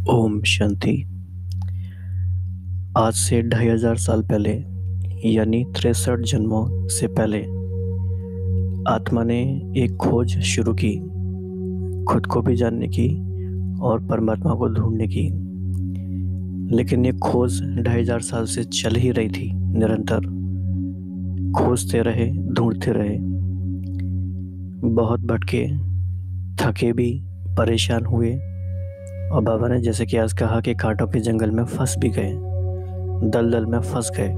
ओम शांति। आज से 2500 साल पहले यानी 63 जन्मों से पहले आत्मा ने एक खोज शुरू की, खुद को भी जानने की और परमात्मा को ढूंढने की। लेकिन ये खोज 2500 साल से चल ही रही थी। निरंतर खोजते रहे, ढूंढते रहे, बहुत भटके, थके भी, परेशान हुए। और बाबा ने जैसे कि आज कहा कि कांटों के जंगल में फंस भी गए, दलदल में फंस गए,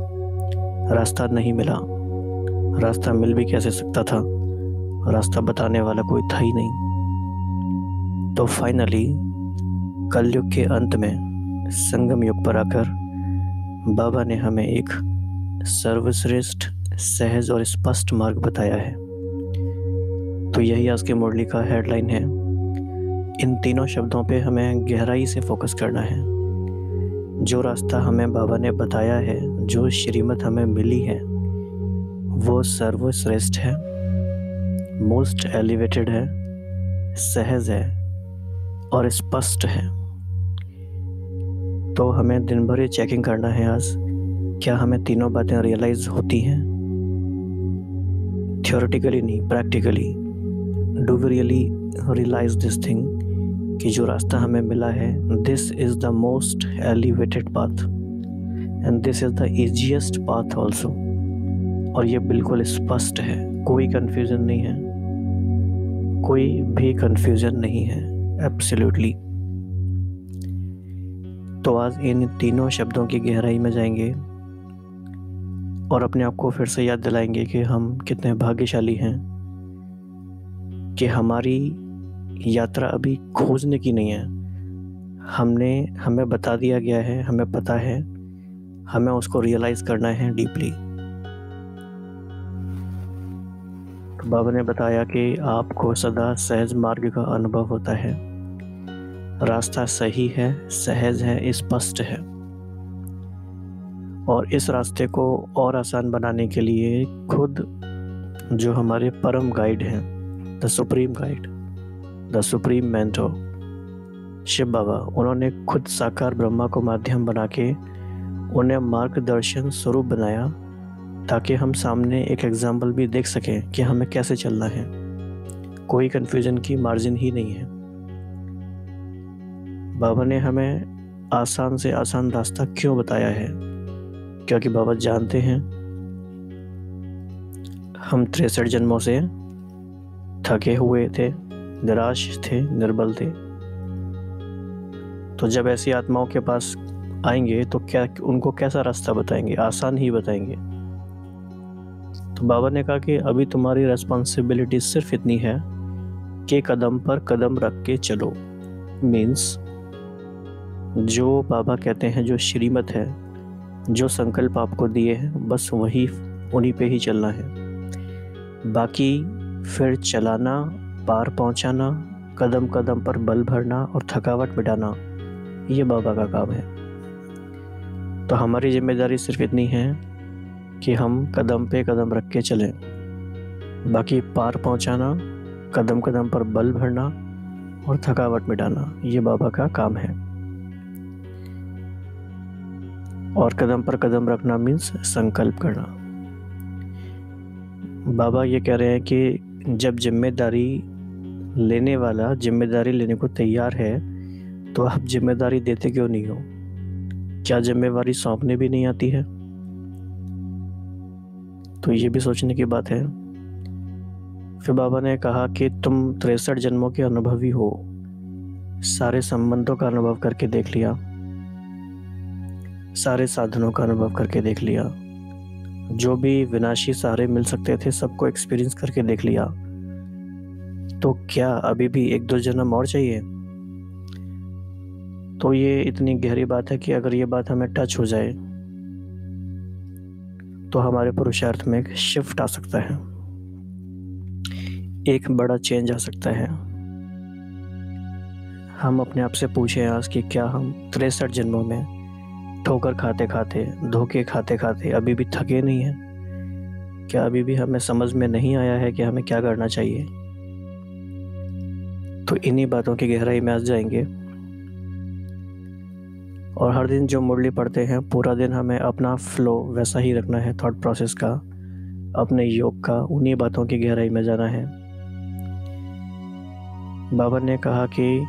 रास्ता नहीं मिला। रास्ता मिल भी कैसे सकता था, रास्ता बताने वाला कोई था ही नहीं। तो फाइनली कलयुग के अंत में संगम युग पर आकर बाबा ने हमें एक सर्वश्रेष्ठ, सहज और स्पष्ट मार्ग बताया है। तो यही आज की मुरली का हेडलाइन है। इन तीनों शब्दों पे हमें गहराई से फोकस करना है। जो रास्ता हमें बाबा ने बताया है, जो श्रीमत हमें मिली है, वो सर्वश्रेष्ठ है, मोस्ट एलिवेटेड है, सहज है और स्पष्ट है। तो हमें दिन भर ये चेकिंग करना है आज, क्या हमें तीनों बातें रियलाइज होती हैं? थियोरेटिकली नहीं, practically. Do we really realize this thing कि जो रास्ता हमें मिला है, this is the most elevated path and this is the easiest path also. और ये बिल्कुल स्पष्ट है, कोई कंफ्यूजन नहीं है, कोई भी कंफ्यूजन नहीं है, एब्सोल्युटली। तो आज इन तीनों शब्दों की गहराई में जाएंगे और अपने आप को फिर से याद दिलाएंगे कि हम कितने भाग्यशाली हैं कि हमारी यात्रा अभी खोजने की नहीं है। हमें बता दिया गया है, हमें पता है, हमें उसको रियलाइज करना है डीपली। तो बाबा ने बताया कि आपको सदा सहज मार्ग का अनुभव होता है। रास्ता सही है, सहज है, स्पष्ट है। और इस रास्ते को और आसान बनाने के लिए खुद जो हमारे परम गाइड हैं, the supreme guide, the supreme mentor Shiv Baba, उन्होंने खुद साकार ब्रह्मा को माध्यम बना के उन्हें मार्गदर्शन स्वरूप बनाया, ताकि हम सामने एक एग्जाम्पल भी देख सकें कि हमें कैसे चलना है। कोई कंफ्यूजन की मार्जिन ही नहीं है। बाबा ने हमें आसान से आसान रास्ता क्यों बताया है? क्योंकि बाबा जानते हैं हम 63 जन्मों से थके हुए थे, निराश थे, निर्बल थे। तो जब ऐसी आत्माओं के पास आएंगे तो क्या उनको कैसा रास्ता बताएंगे? आसान ही बताएंगे। तो बाबा ने कहा कि अभी तुम्हारी रेस्पॉन्सिबिलिटी सिर्फ इतनी है कि कदम पर कदम रख के चलो। मीन्स जो बाबा कहते हैं, जो श्रीमत है, जो संकल्प आपको दिए हैं, बस उन्हीं पे ही चलना है। बाकी फिर चलाना, पार पहुंचाना, कदम कदम पर बल भरना और थकावट मिटाना, ये बाबा का काम है। तो हमारी जिम्मेदारी सिर्फ इतनी है कि हम कदम पे कदम रख के चलें। बाकी पार पहुंचाना, कदम कदम पर बल भरना और थकावट मिटाना, ये बाबा का काम है। और कदम पर कदम रखना मीन्स संकल्प करना। बाबा ये कह रहे हैं कि जब जिम्मेदारी लेने वाला जिम्मेदारी लेने को तैयार है, तो आप जिम्मेदारी देते क्यों नहीं हो? क्या जिम्मेवारी सौंपने भी नहीं आती है? तो ये भी सोचने की बात है। फिर बाबा ने कहा कि तुम 63 जन्मों के अनुभवी हो, सारे संबंधों का अनुभव करके देख लिया, सारे साधनों का अनुभव करके देख लिया, जो भी विनाशी सहारे मिल सकते थे सबको एक्सपीरियंस करके देख लिया। तो क्या अभी भी 1-2 जन्म और चाहिए? तो ये इतनी गहरी बात है कि अगर ये बात हमें टच हो जाए तो हमारे पुरुषार्थ में एक शिफ्ट आ सकता है, एक बड़ा चेंज आ सकता है। हम अपने आप से पूछें आज कि क्या हम 63 जन्मों में ठोकर खाते खाते, धोखे खाते खाते अभी भी थके नहीं हैं? क्या अभी भी हमें समझ में नहीं आया है कि हमें क्या करना चाहिए? तो इन्हीं बातों की गहराई में आज जाएंगे और हर दिन जो मुरली पढ़ते हैं पूरा दिन हमें अपना फ्लो वैसा ही रखना है, थॉट प्रोसेस का, अपने योग का, उन्हीं बातों की गहराई में जाना है। बाबा ने कहा कि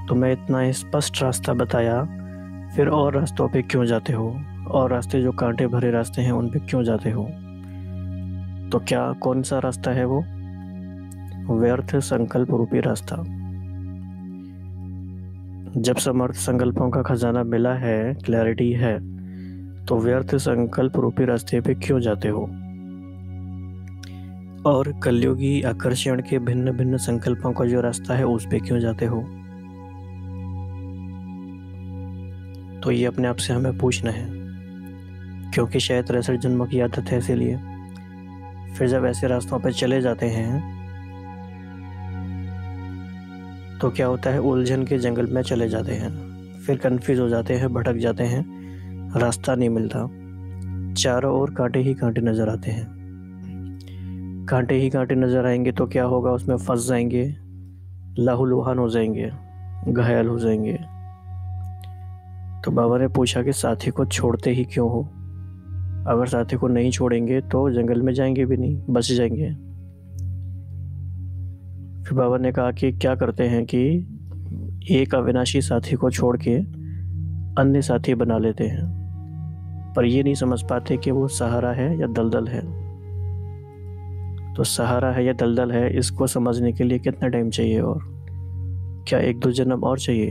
तुम्हें इतना स्पष्ट रास्ता बताया, फिर और रास्तों पे क्यों जाते हो, और रास्ते जो कांटे भरे रास्ते हैं उन पे क्यों जाते हो। तो क्या कौन सा रास्ता है वो? व्यर्थ संकल्प रूपी रास्ता। जब समर्थ संकल्पों का खजाना मिला है, क्लैरिटी है, तो व्यर्थ संकल्प रूपी रास्ते पे क्यों जाते हो, और कलयुगी आकर्षण के भिन्न भिन्न संकल्पों का जो रास्ता है उस पे क्यों जाते हो। तो ये अपने आप से हमें पूछना है, क्योंकि शायद 63 जन्मों की आदत है, इसीलिए फिर जब ऐसे रास्तों पे चले जाते हैं तो क्या होता है, उलझन के जंगल में चले जाते हैं, फिर कंफ्यूज हो जाते हैं, भटक जाते हैं, रास्ता नहीं मिलता, चारों ओर कांटे ही कांटे नजर आते हैं। कांटे ही कांटे नजर आएंगे तो क्या होगा, उसमें फंस जाएंगे, लहूलुहान हो जाएंगे, घायल हो जाएंगे। तो बाबा ने पूछा कि साथी को छोड़ते ही क्यों हो? अगर साथी को नहीं छोड़ेंगे तो जंगल में जाएंगे भी नहीं, बच जाएंगे। फिर बाबा ने कहा कि क्या करते हैं कि एक अविनाशी साथी को छोड़ के अन्य साथी बना लेते हैं, पर ये नहीं समझ पाते कि वो सहारा है या दलदल है। तो सहारा है या दलदल है, इसको समझने के लिए कितना टाइम चाहिए, और क्या 1-2 जन्म और चाहिए?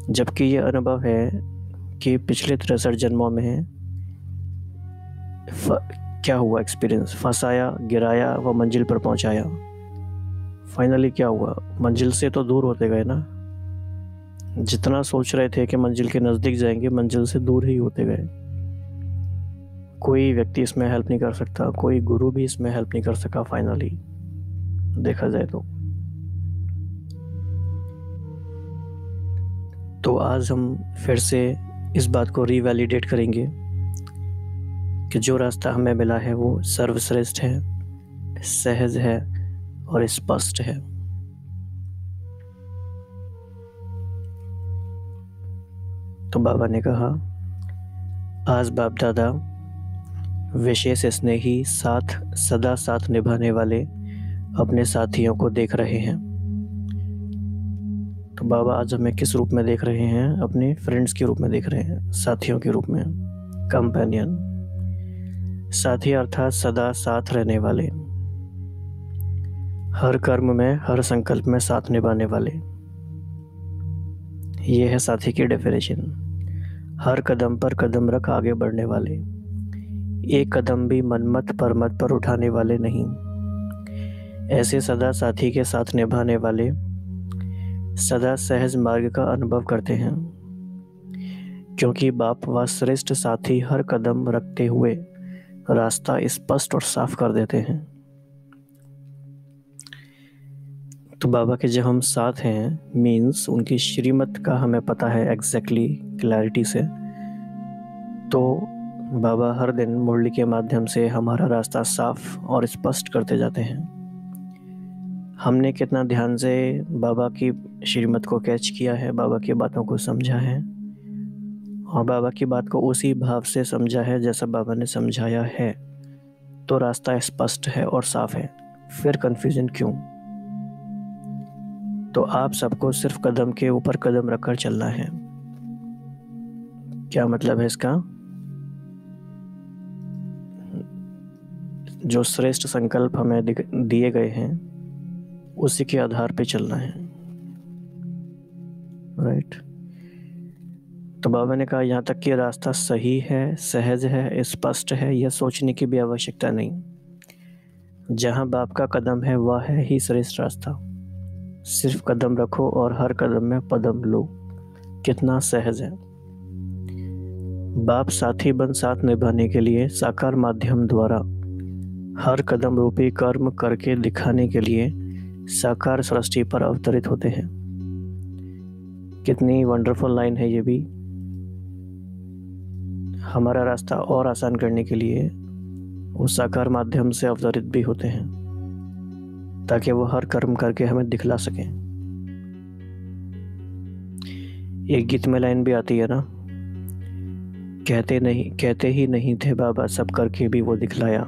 जबकि ये अनुभव है कि पिछले 63 जन्मों में क्या हुआ एक्सपीरियंस, फंसाया, गिराया, व मंजिल पर पहुंचाया। फाइनली क्या हुआ, मंजिल से तो दूर होते गए ना। जितना सोच रहे थे कि मंजिल के नज़दीक जाएंगे, मंजिल से दूर ही होते गए। कोई व्यक्ति इसमें हेल्प नहीं कर सकता, कोई गुरु भी इसमें हेल्प नहीं कर सका फाइनली, देखा जाए तो आज हम फिर से इस बात को रिवैलिडेट करेंगे कि जो रास्ता हमें मिला है वो सर्वश्रेष्ठ है, सहज है और स्पष्ट है। तो बाबा ने कहा, आज बाप दादा विशेष स्नेही साथ सदा साथ निभाने वाले अपने साथियों को देख रहे हैं। तो बाबा आज हमें किस रूप में देख रहे हैं? अपने फ्रेंड्स के रूप में देख रहे हैं, साथियों के रूप में, कंपेनियन। साथी अर्थात सदा साथ रहने वाले, हर कर्म में, हर संकल्प में साथ निभाने वाले। ये है साथी की डेफिनेशन। हर कदम पर कदम रख आगे बढ़ने वाले, एक कदम भी मनमत परमत पर उठाने वाले नहीं। ऐसे सदा साथी के साथ निभाने वाले सदा सहज मार्ग का अनुभव करते हैं, क्योंकि बाप व श्रेष्ठ साथी हर कदम रखते हुए रास्ता स्पष्ट और साफ कर देते हैं। तो बाबा के जब हम साथ हैं, मीन्स उनकी श्रीमत का हमें पता है एग्जैक्टली, क्लैरिटी से, तो बाबा हर दिन मुरली के माध्यम से हमारा रास्ता साफ और स्पष्ट करते जाते हैं। हमने कितना ध्यान से बाबा की श्रीमत को कैच किया है, बाबा की बातों को समझा है, और बाबा की बात को उसी भाव से समझा है जैसा बाबा ने समझाया है, तो रास्ता स्पष्ट है और साफ है। फिर कन्फ्यूजन क्यों? तो आप सबको सिर्फ कदम के ऊपर कदम रखकर चलना है। क्या मतलब है इसका? जो श्रेष्ठ संकल्प हमें दिए गए हैं उसी के आधार पे चलना है, राइट। तो बाबा ने कहा यहाँ तक कि रास्ता सही है, सहज है, स्पष्ट है, यह सोचने की भी आवश्यकता नहीं। जहाँ बाप का कदम है वह है ही श्रेष्ठ रास्ता। सिर्फ कदम रखो और हर कदम में पदम लो। कितना सहज है। बाप साथी बन साथ निभाने के लिए साकार माध्यम द्वारा हर कदम रूपी कर्म करके दिखाने के लिए साकार सृष्टि पर अवतरित होते हैं। कितनी वंडरफुल लाइन है ये भी। हमारा रास्ता और आसान करने के लिए वो साकार माध्यम से अवतरित भी होते हैं, ताकि वो हर कर्म करके हमें दिखला सकें। एक गीत में लाइन भी आती है ना, कहते ही नहीं थे बाबा, सब करके भी वो दिखलाया,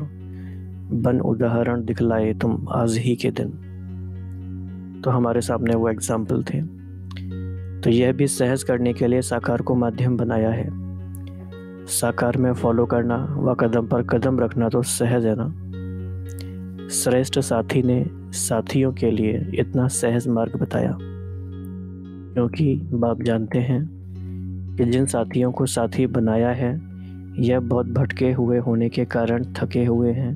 बन उदाहरण दिखलाए तुम आज ही के दिन। तो हमारे सामने वो एग्जाम्पल थे। तो यह भी सहज करने के लिए साकार को माध्यम बनाया है। साकार में फॉलो करना व कदम पर कदम रखना तो सहज है ना। श्रेष्ठ साथी ने साथियों के लिए इतना सहज मार्ग बताया, क्योंकि बाप जानते हैं कि जिन साथियों को साथी बनाया है यह बहुत भटके हुए होने के कारण थके हुए हैं,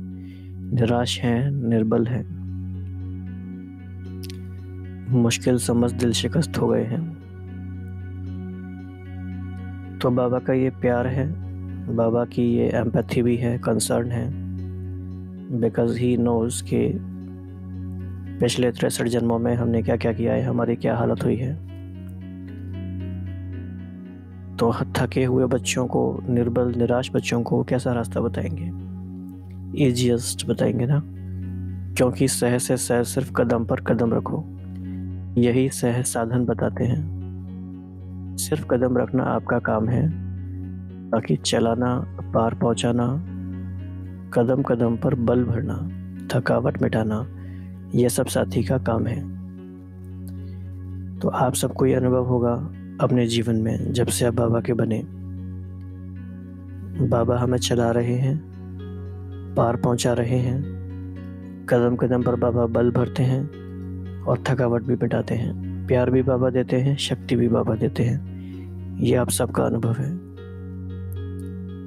निराश हैं, निर्बल हैं, मुश्किल समझ दिल शिकस्त हो गए हैं। तो बाबा का ये प्यार है, बाबा की ये एम्पैथी भी है, कंसर्न है, बिकॉज ही नोज कि पिछले 63 जन्मों में हमने क्या क्या किया है, हमारी क्या हालत हुई है। तो थके हुए बच्चों को, निर्बल निराश बच्चों को कैसा रास्ता बताएंगे? ईजीएस्ट बताएंगे ना, क्योंकि सहज से सहज सिर्फ कदम पर कदम रखो, यही सहज साधन बताते हैं। सिर्फ कदम रखना आपका काम है, बाकी चलाना, पार पहुंचाना, कदम कदम पर बल भरना, थकावट मिटाना, यह सब साथी का काम है। तो आप सबको ये अनुभव होगा अपने जीवन में, जब से आप बाबा के बने। बाबा हमें चला रहे हैं, पार पहुंचा रहे हैं, कदम कदम पर बाबा बल भरते हैं और थकावट भी मिटाते हैं। प्यार भी बाबा देते हैं, शक्ति भी बाबा देते हैं। ये आप सबका अनुभव है।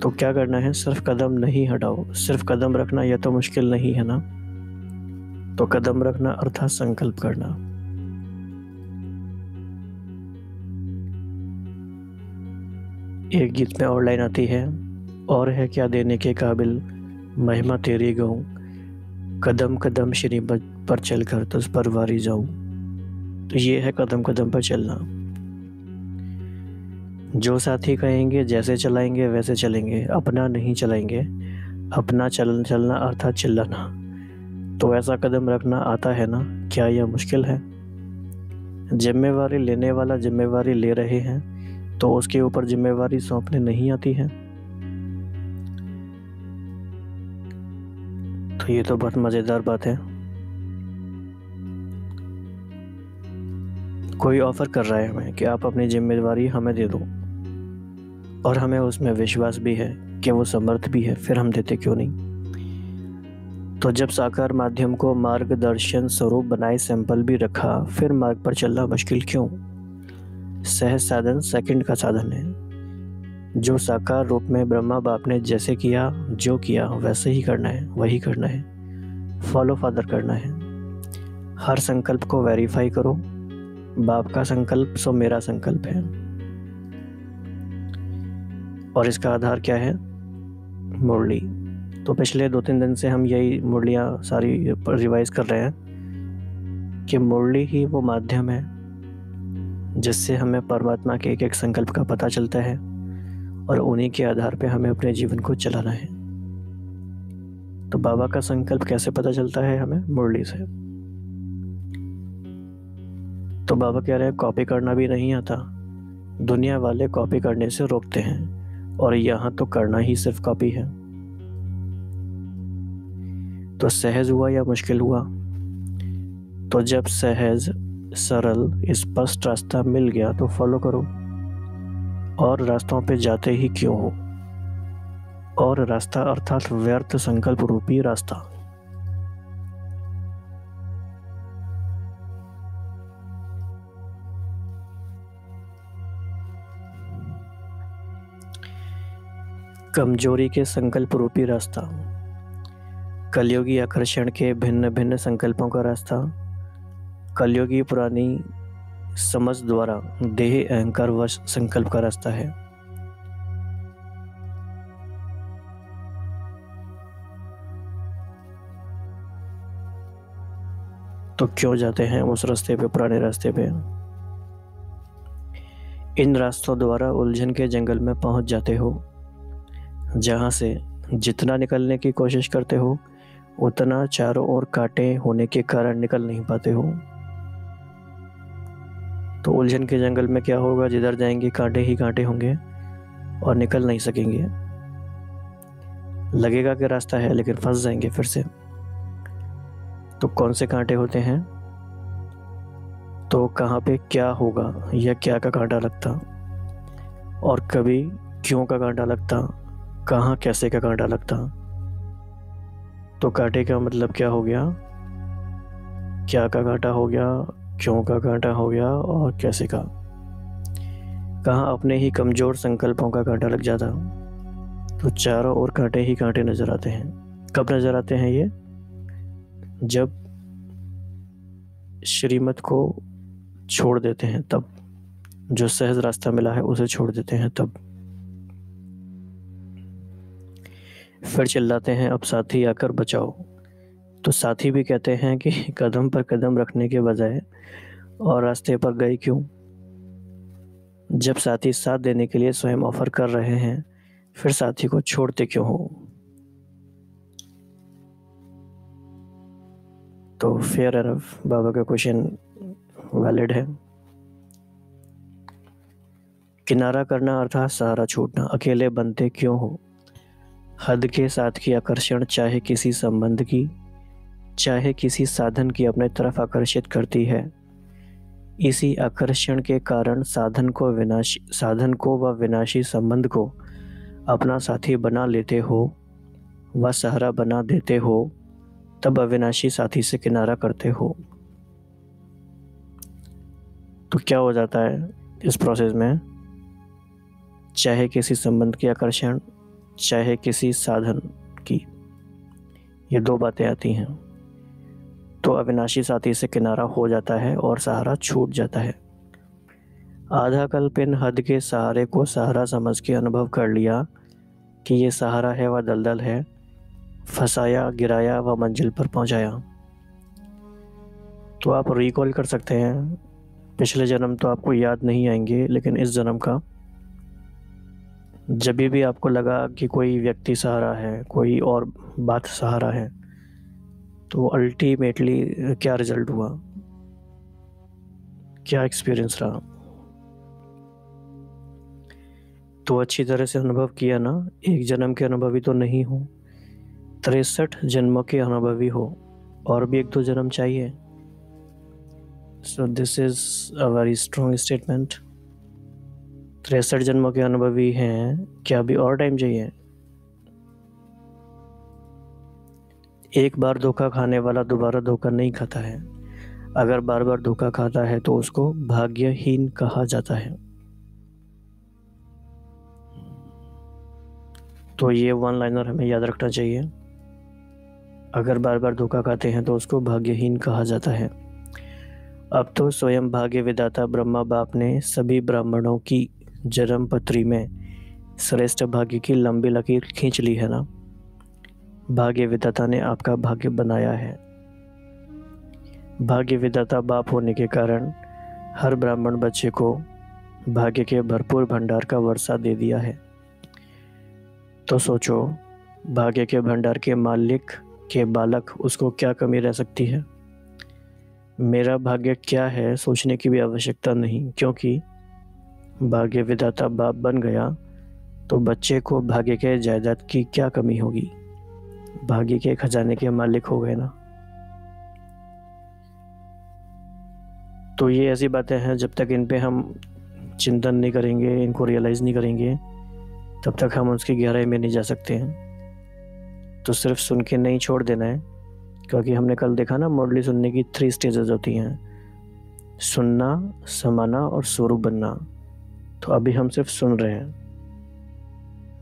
तो क्या करना है? सिर्फ कदम नहीं हटाओ, सिर्फ कदम रखना यह तो मुश्किल नहीं है ना। तो कदम रखना अर्थात संकल्प करना। एक गीत में और लाइन आती है, और है क्या देने के काबिल, महिमा तेरी गाऊं, कदम कदम श्री पर चलकर तुझ पर वारी जाऊं। तो ये है कदम कदम पर चलना। जो साथी कहेंगे जैसे चलाएंगे वैसे चलेंगे, अपना नहीं चलाएंगे। अपना चलना अर्थात चिल्लाना। तो ऐसा कदम रखना आता है ना, क्या यह मुश्किल है? जिम्मेवारी लेने वाला जिम्मेवारी ले रहे हैं तो उसके ऊपर जिम्मेवारी सौंपने नहीं आती है। तो ये तो बहुत मज़ेदार बात है। कोई ऑफर कर रहा है हमें कि आप अपनी जिम्मेवारी हमें दे दो, और हमें उसमें विश्वास भी है कि वो समर्थ भी है, फिर हम देते क्यों नहीं? तो जब साकार माध्यम को मार्गदर्शन स्वरूप बनाए, सैंपल भी रखा, फिर मार्ग पर चलना मुश्किल क्यों? सहज साधन सेकंड का साधन है। जो साकार रूप में ब्रह्मा बाप ने जैसे किया, जो किया वैसे ही करना है, वही करना है, फॉलो फादर करना है। हर संकल्प को वेरीफाई करो, बाप का संकल्प सो मेरा संकल्प है। और इसका आधार क्या है? मुरली। तो पिछले 2-3 दिन से हम यही मुरलियाँ सारी रिवाइज कर रहे हैं कि मुरली ही वो माध्यम है जिससे हमें परमात्मा के एक एक संकल्प का पता चलता है, और उन्हीं के आधार पे हमें अपने जीवन को चलाना है। तो बाबा का संकल्प कैसे पता चलता है हमें? मुरली से। तो बाबा कह रहे हैं कॉपी करना भी नहीं आता। दुनिया वाले कॉपी करने से रोकते हैं, और यहाँ तो करना ही सिर्फ कॉपी है। तो सहज हुआ या मुश्किल हुआ? तो जब सहज, सरल, स्पष्ट रास्ता मिल गया तो फॉलो करो। और रास्तों पे जाते ही क्यों हो? और रास्ता अर्थात व्यर्थ संकल्प रूपी रास्ता। कमजोरी के संकल्प रूपी रास्ता, कलयुगी आकर्षण के भिन्न भिन्न संकल्पों का रास्ता, कलयुगी पुरानी समझ द्वारा देह अहंकार वश संकल्प का रास्ता है। तो क्यों जाते हैं उस रास्ते पे, पुराने रास्ते पे? इन रास्तों द्वारा उलझन के जंगल में पहुंच जाते हो, जहां से जितना निकलने की कोशिश करते हो उतना चारों ओर कांटे होने के कारण निकल नहीं पाते हो। तो उलझन के जंगल में क्या होगा, जिधर जाएंगे कांटे ही कांटे होंगे और निकल नहीं सकेंगे। लगेगा कि रास्ता है लेकिन फंस जाएंगे फिर से। तो कौन से कांटे होते हैं, तो कहाँ पे क्या होगा या क्या का कांटा लगता, और कभी क्यों का कांटा लगता, कहाँ कैसे का कांटा लगता। तो कांटे का मतलब क्या हो गया, क्या का कांटा हो गया, क्यों का कांटा हो गया और कैसे का। कहाँ अपने ही कमज़ोर संकल्पों का कांटा लग जाता। तो चारों ओर कांटे ही कांटे नजर आते हैं। कब नजर आते हैं ये, जब श्रीमत को छोड़ देते हैं तब, जो सहज रास्ता मिला है उसे छोड़ देते हैं तब। फिर चिल्लाते हैं अब साथी आकर बचाओ। तो साथी भी कहते हैं कि कदम पर कदम रखने के बजाय और रास्ते पर गए क्यों। जब साथी साथ देने के लिए स्वयं ऑफर कर रहे हैं, फिर साथी को छोड़ते क्यों हो। तो फेयर एनफ, बाबा का क्वेश्चन वैलिड है। किनारा करना अर्थात सहारा छूटना। अकेले बनते क्यों हो। हद के साथ की आकर्षण चाहे किसी संबंध की, चाहे किसी साधन की अपने तरफ आकर्षित करती है। इसी आकर्षण के कारण साधन को व विनाशी संबंध को अपना साथी बना लेते हो व सहारा बना देते हो, तब अविनाशी साथी से किनारा करते हो। तो क्या हो जाता है इस प्रोसेस में, चाहे किसी संबंध की आकर्षण, चाहे किसी साधन की, ये दो बातें आती हैं। तो अविनाशी साथी से किनारा हो जाता है और सहारा छूट जाता है। आधा कल्प इन हद के सहारे को सहारा समझ के अनुभव कर लिया कि ये सहारा है व दलदल है, फंसाया, गिराया व मंजिल पर पहुंचाया। तो आप रिकॉल कर सकते हैं, पिछले जन्म तो आपको याद नहीं आएंगे, लेकिन इस जन्म का जब भी आपको लगा कि कोई व्यक्ति सहारा है, कोई और बात सहारा है, तो अल्टीमेटली क्या रिजल्ट हुआ, क्या एक्सपीरियंस रहा। तो अच्छी तरह से अनुभव किया ना। एक जन्म के अनुभवी तो नहीं हो, 63 जन्मों के अनुभवी हो, और भी 1-2 जन्म चाहिए। So this is a very strong statement. 63 जन्मों के अनुभवी हैं, क्या अभी और टाइम चाहिए। एक बार धोखा खाने वाला दोबारा धोखा नहीं खाता है। अगर बार बार धोखा खाता है तो उसको भाग्यहीन कहा जाता है। तो ये वन लाइनर हमें याद रखना चाहिए। अगर बार बार धोखा खाते हैं तो उसको भाग्यहीन कहा जाता है। अब तो स्वयं भाग्य विधाता ब्रह्मा बाप ने सभी ब्राह्मणों की जन्म पत्री में श्रेष्ठ भाग्य की लंबी लकीर खींच ली है ना। भाग्य विधाता ने आपका भाग्य बनाया है। भाग्य विधाता बाप होने के कारण हर ब्राह्मण बच्चे को भाग्य के भरपूर भंडार का वर्षा दे दिया है। तो सोचो, भाग्य के भंडार के मालिक के बालक, उसको क्या कमी रह सकती है। मेरा भाग्य क्या है सोचने की भी आवश्यकता नहीं, क्योंकि भाग्य विधाता बाप बन गया तो बच्चे को भाग्य के जायदाद की क्या कमी होगी। भाग्य के खजाने के मालिक हो गए ना। तो ये ऐसी बातें हैं, जब तक इन पे हम चिंतन नहीं करेंगे, इनको रियलाइज़ नहीं करेंगे, तब तक हम उसकी गहराई में नहीं जा सकते हैं। तो सिर्फ सुन के नहीं छोड़ देना है, क्योंकि हमने कल देखा ना, मुरली सुनने की 3 स्टेजेस होती हैं, सुनना, समाना और स्वरूप बनना। तो अभी हम सिर्फ सुन रहे हैं,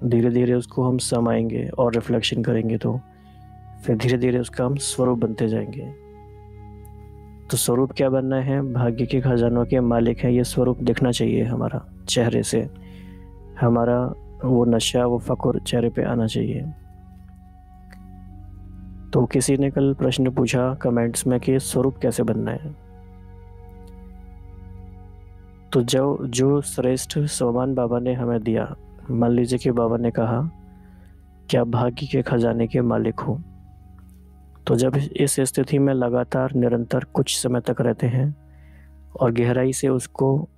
धीरे धीरे उसको हम समाएंगे और रिफ्लेक्शन करेंगे, तो फिर धीरे धीरे उसका हम स्वरूप बनते जाएंगे। तो स्वरूप क्या बनना है, भाग्य के खजानों के मालिक हैं, ये स्वरूप दिखना चाहिए हमारा चेहरे से। हमारा वो नशा, वो फक्र चेहरे पे आना चाहिए। तो किसी ने कल प्रश्न पूछा कमेंट्स में कि स्वरूप कैसे बनना है। तो जो श्रेष्ठ सोमान बाबा ने हमें दिया, मान लीजिए कि बाबा ने कहा क्या भाग्य के खजाने के मालिक हो, तो जब इस स्थिति में लगातार निरंतर कुछ समय तक रहते हैं, और गहराई से उसको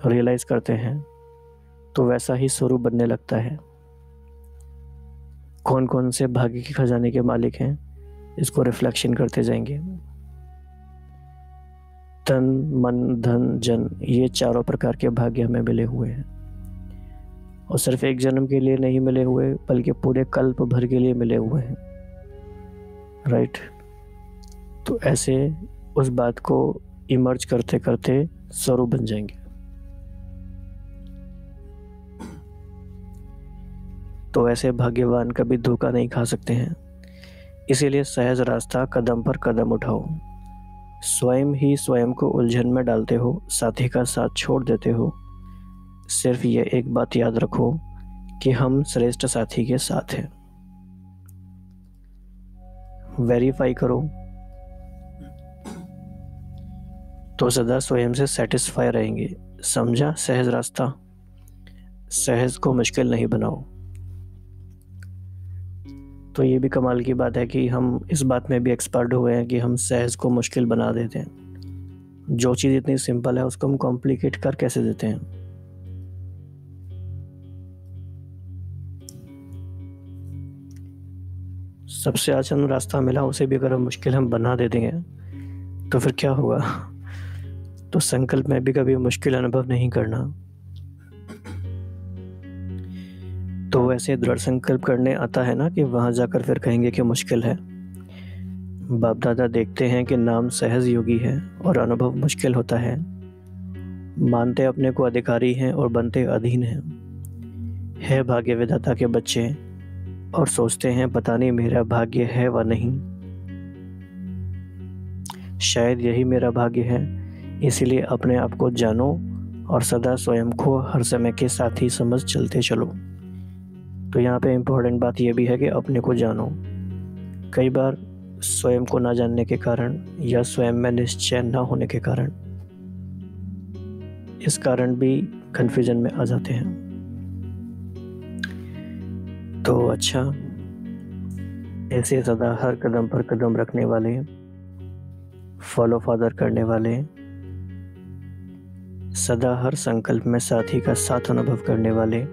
रियलाइज़ करते हैं तो वैसा ही स्वरूप बनने लगता है। कौन कौन से भाग्य के खजाने के मालिक हैं, इसको रिफ्लेक्शन करते जाएंगे। तन, मन, धन, जन, ये चारों प्रकार के भाग्य हमें मिले हुए हैं और सिर्फ एक जन्म के लिए नहीं मिले हुए, बल्कि पूरे कल्प भर के लिए मिले हुए हैं। राइट। तो ऐसे उस बात को इमर्ज करते करते स्वरूप बन जाएंगे। तो ऐसे भाग्यवान कभी धोखा नहीं खा सकते हैं। इसीलिए सहज रास्ता कदम पर कदम उठाओ। स्वयं ही स्वयं को उलझन में डालते हो, साथी का साथ छोड़ देते हो। सिर्फ ये एक बात याद रखो कि हम श्रेष्ठ साथी के साथ हैं। वेरीफाई करो तो सदा स्वयं से सेटिस्फाई रहेंगे। समझा? सहज रास्ता। सहज को मुश्किल नहीं बनाओ। तो ये भी कमाल की बात है कि हम इस बात में भी एक्सपर्ट हुए हैं कि हम सहज को मुश्किल बना देते हैं। जो चीज़ इतनी सिंपल है उसको हम कॉम्प्लिकेट कर कैसे देते हैं। सबसे आसान रास्ता मिला, उसे भी अगर हम मुश्किल हम बना देते हैं तो फिर क्या होगा। तो संकल्प में भी कभी मुश्किल अनुभव नहीं करना। तो वैसे दृढ़ संकल्प करने आता है ना कि वहां जाकर फिर कहेंगे कि मुश्किल है। बाप दादा देखते हैं कि नाम सहज योगी है और अनुभव मुश्किल होता है। मानते अपने को अधिकारी हैं और बनते अधीन हैं। है भाग्य विधाता के बच्चे और सोचते हैं पता नहीं मेरा भाग्य है व नहीं। शायद यही मेरा भाग्य है, इसीलिए अपने आप को जानो और सदा स्वयं को हर समय के साथी समझ चलते चलो। तो यहाँ पे इम्पोर्टेंट बात यह भी है कि अपने को जानो। कई बार स्वयं को ना जानने के कारण या स्वयं में निश्चय न होने के कारण, इस कारण भी कंफ्यूजन में आ जाते हैं। तो अच्छा, ऐसे सदा हर कदम पर कदम रखने वाले, फॉलो फादर करने वाले, सदा हर संकल्प में साथी का साथ अनुभव करने वाले,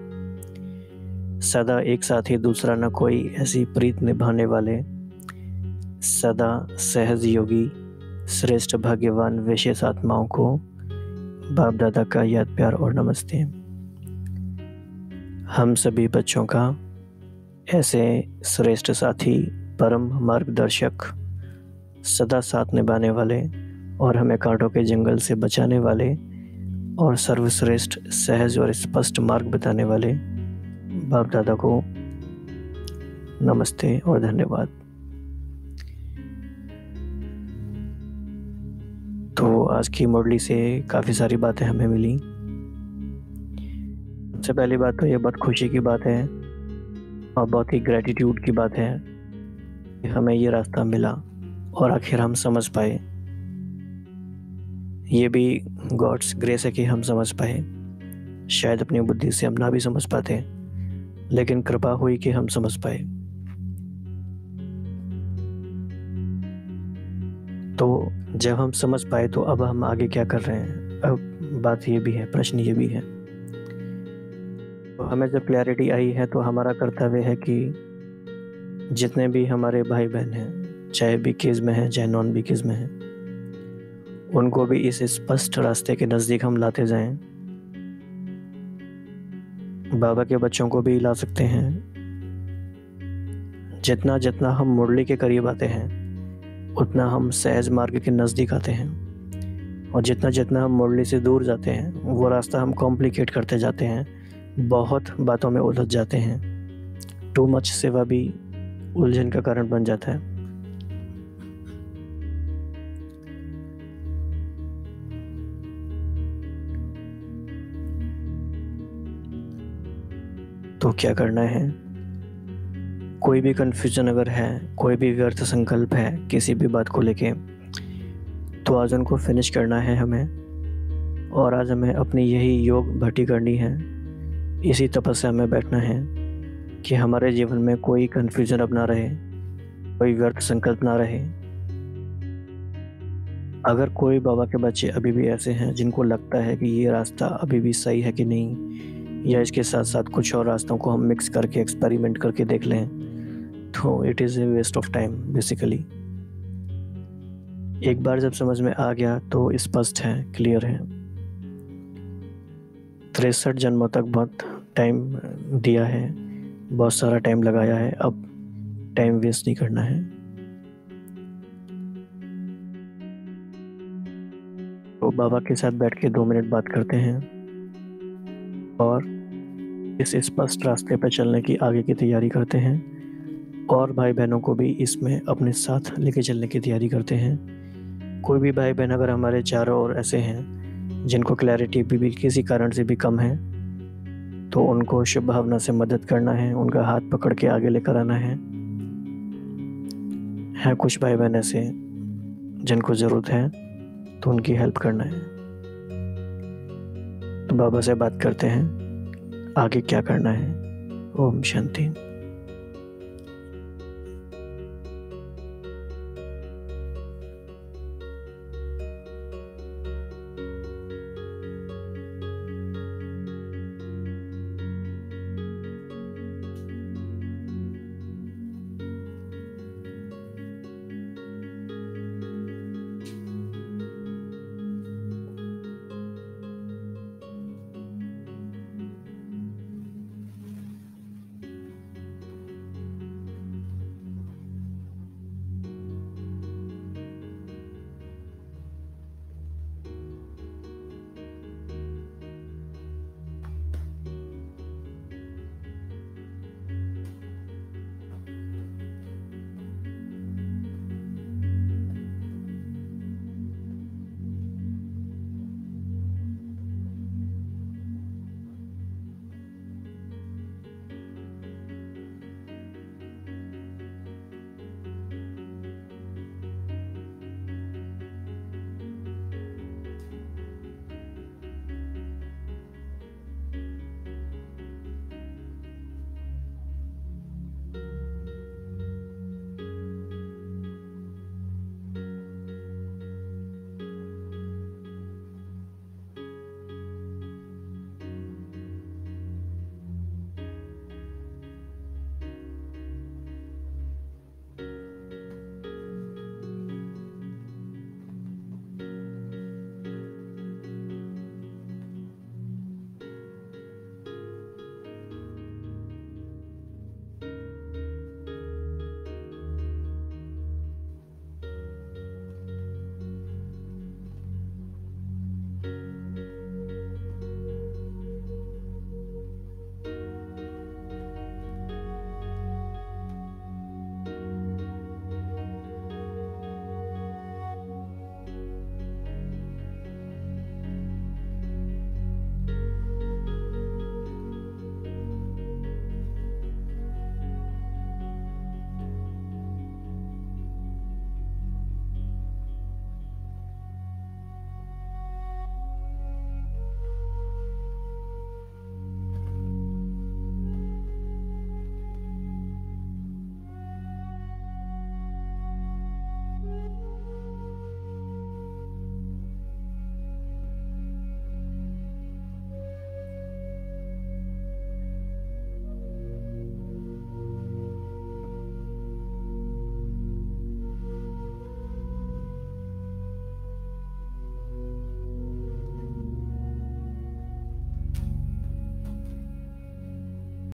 सदा एक साथी दूसरा न कोई ऐसी प्रीत निभाने वाले, सदा सहज योगी, श्रेष्ठ भाग्यवान विशेष आत्माओं को बाप दादा का याद प्यार और नमस्ते। हम सभी बच्चों का ऐसे श्रेष्ठ साथी, परम मार्गदर्शक, सदा साथ निभाने वाले और हमें कांटों के जंगल से बचाने वाले और सर्वश्रेष्ठ सहज और स्पष्ट मार्ग बताने वाले बाप दादा को नमस्ते और धन्यवाद। तो आज की मुरली से काफ़ी सारी बातें हमें मिली। सबसे पहली बात तो ये बहुत खुशी की बात है और बहुत ही ग्रेटिट्यूड की बात है कि हमें ये रास्ता मिला और आखिर हम समझ पाए। ये भी गॉड्स ग्रेस है कि हम समझ पाए। शायद अपनी बुद्धि से हम ना भी समझ पाते, लेकिन कृपा हुई कि हम समझ पाए। तो जब हम समझ पाए तो अब हम आगे क्या कर रहे हैं। अब बात ये भी है, प्रश्न ये भी है। तो हमें जब क्लैरिटी आई है तो हमारा कर्तव्य है कि जितने भी हमारे भाई बहन हैं, चाहे बीकेज में हैं चाहे नॉन बीकेज में हैं, उनको भी इस स्पष्ट रास्ते के नज़दीक हम लाते जाएं। बाबा के बच्चों को भी ला सकते हैं। जितना जितना हम मुरली के करीब आते हैं उतना हम सहज मार्ग के नज़दीक आते हैं, और जितना जितना हम मुरली से दूर जाते हैं वो रास्ता हम कॉम्प्लिकेट करते जाते हैं, बहुत बातों में उलझ जाते हैं। टू मच सेवा भी उलझन का कारण बन जाता है। तो क्या करना है, कोई भी कन्फ्यूजन अगर है, कोई भी व्यर्थ संकल्प है किसी भी बात को लेके, तो आज उनको फिनिश करना है हमें। और आज हमें अपनी यही योग भट्टी करनी है, इसी तपस्या में बैठना है कि हमारे जीवन में कोई कन्फ्यूजन अब ना रहे, कोई व्यर्थ संकल्प ना रहे। अगर कोई बाबा के बच्चे अभी भी ऐसे हैं जिनको लगता है कि ये रास्ता अभी भी सही है कि नहीं, या इसके साथ साथ कुछ और रास्तों को हम मिक्स करके एक्सपेरिमेंट करके देख लें, तो it is a waste of time basically. एक बार जब समझ में आ गया तो स्पष्ट है, क्लियर है। 63 जन्मों तक बहुत टाइम दिया है, बहुत सारा टाइम लगाया है, अब टाइम वेस्ट नहीं करना है। तो बाबा के साथ बैठ के 2 मिनट बात करते हैं और इस स्पष्ट रास्ते पर चलने की आगे की तैयारी करते हैं, और भाई बहनों को भी इसमें अपने साथ लेके चलने की तैयारी करते हैं। कोई भी भाई बहन अगर हमारे चारों ओर ऐसे हैं जिनको क्लैरिटी भी किसी कारण से भी कम है, तो उनको शुभ भावना से मदद करना है, उनका हाथ पकड़ के आगे लेकर आना है। कुछ भाई बहन ऐसे जिनको ज़रूरत है, तो उनकी हेल्प करना है। तो बाबा से बात करते हैं आगे क्या करना है। ओम शांति।